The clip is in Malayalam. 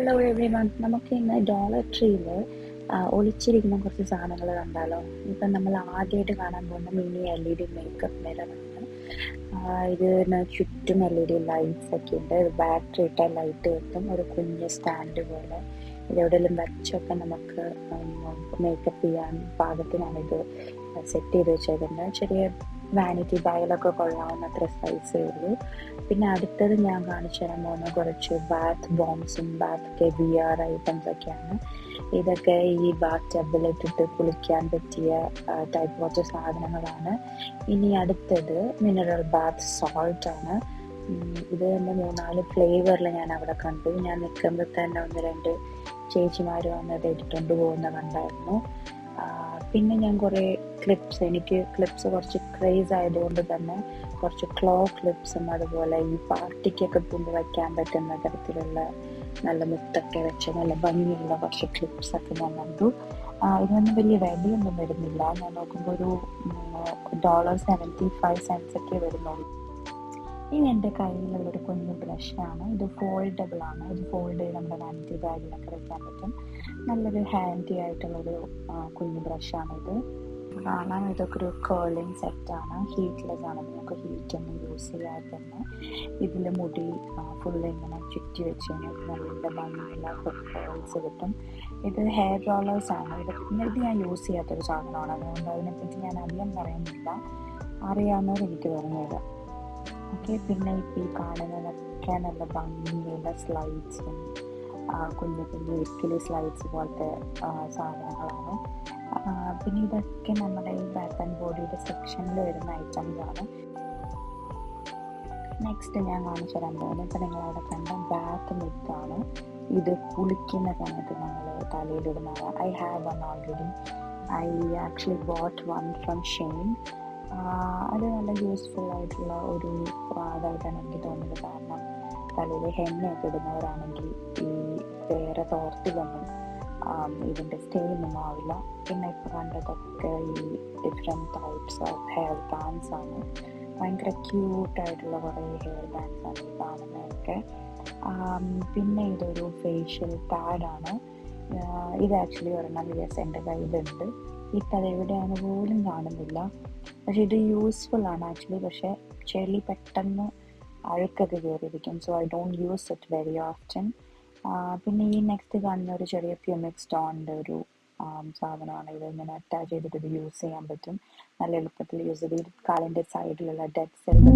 ഹലോ എവ്രി വൺ, നമുക്ക് ഇന്ന് ഡോളർ ട്രീയിൽ ഒളിച്ചിരിക്കുന്ന കുറച്ച് സാധനങ്ങൾ കണ്ടാലോ? ഇപ്പം നമ്മൾ ആദ്യമായിട്ട് കാണാൻ പോകുന്ന മിനി LED മേക്കപ്പ് മിററാണ്. ഇതിന് ചുറ്റും LED ലൈറ്റ്സ് ഒക്കെ ഉണ്ട്. ബാറ്ററി ഇട്ട ലൈറ്റ് കിട്ടും, ഒരു കുഞ്ഞ് സ്റ്റാൻഡ് പോലെ. ഇതെവിടെയെങ്കിലും വെച്ചൊക്കെ നമുക്ക് മേക്കപ്പ് ചെയ്യാൻ പാകത്തിനാണ് ഇത് സെറ്റ് ചെയ്ത് വെച്ചേക്കുന്നത്. ചെറിയ വാനിറ്റി ബാഗിലൊക്കെ കൊള്ളാവുന്നത്ര സൈസേ ഉള്ളൂ. പിന്നെ അടുത്തത് ഞാൻ കാണിച്ചു തരാൻ പോകുന്ന കുറച്ച് ബാത്ത് ബോംബ്സും ബാത്ത് കെവിയർ ഐറ്റംസ് ഒക്കെയാണ്. ഇതൊക്കെ ഈ ബാത്ത് ടബിലിട്ടിട്ട് കുളിക്കാൻ പറ്റിയ ടൈപ്പ് കുറച്ച് സാധനങ്ങളാണ്. ഇനി അടുത്തത് മിനറൽ ബാത്ത് സോൾട്ട് ആണ്. ഇത് തന്നെ 3-4 ഫ്ലേവറിൽ ഞാൻ അവിടെ കണ്ടു. ഞാൻ നിൽക്കുമ്പോൾ തന്നെ 1-2 ചേച്ചിമാർ വന്നത് എടുത്തുകൊണ്ട് പോകുന്ന കണ്ടായിരുന്നു. പിന്നെ ഞാൻ കുറേ ക്ലിപ്സ്, എനിക്ക് ക്ലിപ്സ് കുറച്ച് ക്രേസ് ആയതുകൊണ്ട് തന്നെ കുറച്ച് ക്ലോ ക്ലിപ്സും അതുപോലെ ഈ പാർട്ടിക്കൊക്കെ കൊണ്ട് വയ്ക്കാൻ പറ്റുന്ന തരത്തിലുള്ള നല്ല മുത്തൊക്കെ വെച്ച് നല്ല ഭംഗിയുള്ള കുറച്ച് ക്ലിപ്സൊക്കെ ഞാൻ കണ്ടു. ഇതൊന്നും വലിയ വിലയൊന്നും വരുന്നില്ല. ഞാൻ നോക്കുമ്പോൾ ഒരു $75 ഒക്കെ വരുന്നുള്ളൂ. ഇനി എൻ്റെ കയ്യിലുള്ളൊരു കുഞ്ഞു ബ്രഷാണ്. ഇത് ഫോൾഡബിൾ ആണ്. ഇത് ഫോൾഡ് ചെയ്ത് നമ്മുടെ വാനിറ്റി ബാഗിലൊക്കെ വെക്കാൻ പറ്റും. നല്ലൊരു ഹാൻഡി ആയിട്ടുള്ളൊരു കുഞ്ഞു ബ്രഷാണിത്. കാണാൻ ഇതൊക്കെ ഒരു കേളിങ് സെറ്റാണ്. ഹീറ്റ്ലെസ് ആണ്, നമുക്ക് ഹീറ്റൊന്നും യൂസ് ചെയ്യാതെ തന്നെ ഇതിൽ മുടി ഫുള്ള് ഇങ്ങനെ ചുറ്റി വെച്ച് കഴിഞ്ഞാൽ നല്ല ഭംഗിയുള്ള കേൾസ് കിട്ടും. ഇത് ഹെയർ റോളേഴ്സ് ആണ്. ഇത് ഞാൻ യൂസ് ചെയ്യാത്തൊരു സാധനമാണ്, അതുകൊണ്ട് അതിനെപ്പറ്റി ഞാൻ അധികം പറയുന്നില്ല. അറിയാവുന്നവർ എനിക്ക് പറഞ്ഞു തരാം. ഓക്കെ, പിന്നെ ഇപ്പോൾ ഈ കാണുന്നതൊക്കെ നല്ല ഭംഗിയുള്ള സ്ലൈഡ്സും കുഞ്ഞു കുഞ്ഞു വിക്കിലി സ്ലൈഡ്സ് പോലത്തെ സാധനങ്ങളാണ്. പിന്നെ ഇതൊക്കെ നമ്മുടെ ഈ ബാത്ത് ആൻഡ് ബോഡിയുടെ സെക്ഷനിൽ വരുന്ന ഐറ്റംസ് ആണ്. നെക്സ്റ്റ് ഞാൻ കാണിച്ചു തരാൻ പോകുന്നത് ഇപ്പം നിങ്ങളവിടെ കണ്ട ബാത്ത് മിത്താണ്. ഇത് കുളിക്കുന്ന സമയത്ത് നമ്മൾ തലയിലിടുന്നതാണ്. I have one already. I actually bought one from Shein. അത് നല്ല യൂസ്ഫുൾ ആയിട്ടുള്ള ഒരു ഇതായിട്ടാണ് എനിക്ക് തോന്നുന്നത്. കാരണം തലയിൽ എണ്ണയൊക്കെ ഇടുന്നവരാണെങ്കിൽ ഈ വേറെ തോർത്തിലൊന്നും ഇതിൻ്റെ സ്റ്റെയിനൊന്നും ആവില്ല. പിന്നെ ഇപ്പോൾ കണ്ടതൊക്കെ ഈ different types of hair bands ആണ്. ഭയങ്കര ക്യൂട്ടായിട്ടുള്ള കുറേ ഹെയർ ബാൻഡ്സ് ആണ് ഈ കാണുന്നതൊക്കെ. പിന്നെ ഇതൊരു ഫേഷ്യൽ പാഡാണ്. ഇത് ആക്ച്വലി ഒരെണ്ണം എൻ്റെ കയ്യിലുണ്ട്. ഇപ്പം അതെവിടെയാണ് പോലും കാണുന്നില്ല. പക്ഷെ ഇത് യൂസ്ഫുൾ ആണ് ആക്ച്വലി. പക്ഷേ ചെളി പെട്ടെന്ന് അഴുക്കൊക്കെ കയറിയിരിക്കും. So I don't use it very often. പിന്നെ ഈ നെക്സ്റ്റ് കാണുന്ന ഒരു ചെറിയ പ്യൂമിക് സ്റ്റോണിൻ്റെ ഒരു സാധനമാണ്. ഇത് ഇങ്ങനെ അറ്റാച്ച് ചെയ്തിട്ട് ഇത് യൂസ് ചെയ്യാൻ പറ്റും. നല്ല എളുപ്പത്തിൽ യൂസ് ചെയ്ത് കാലിൻ്റെ സൈഡിലുള്ള ഡെഡ് സെൽസ്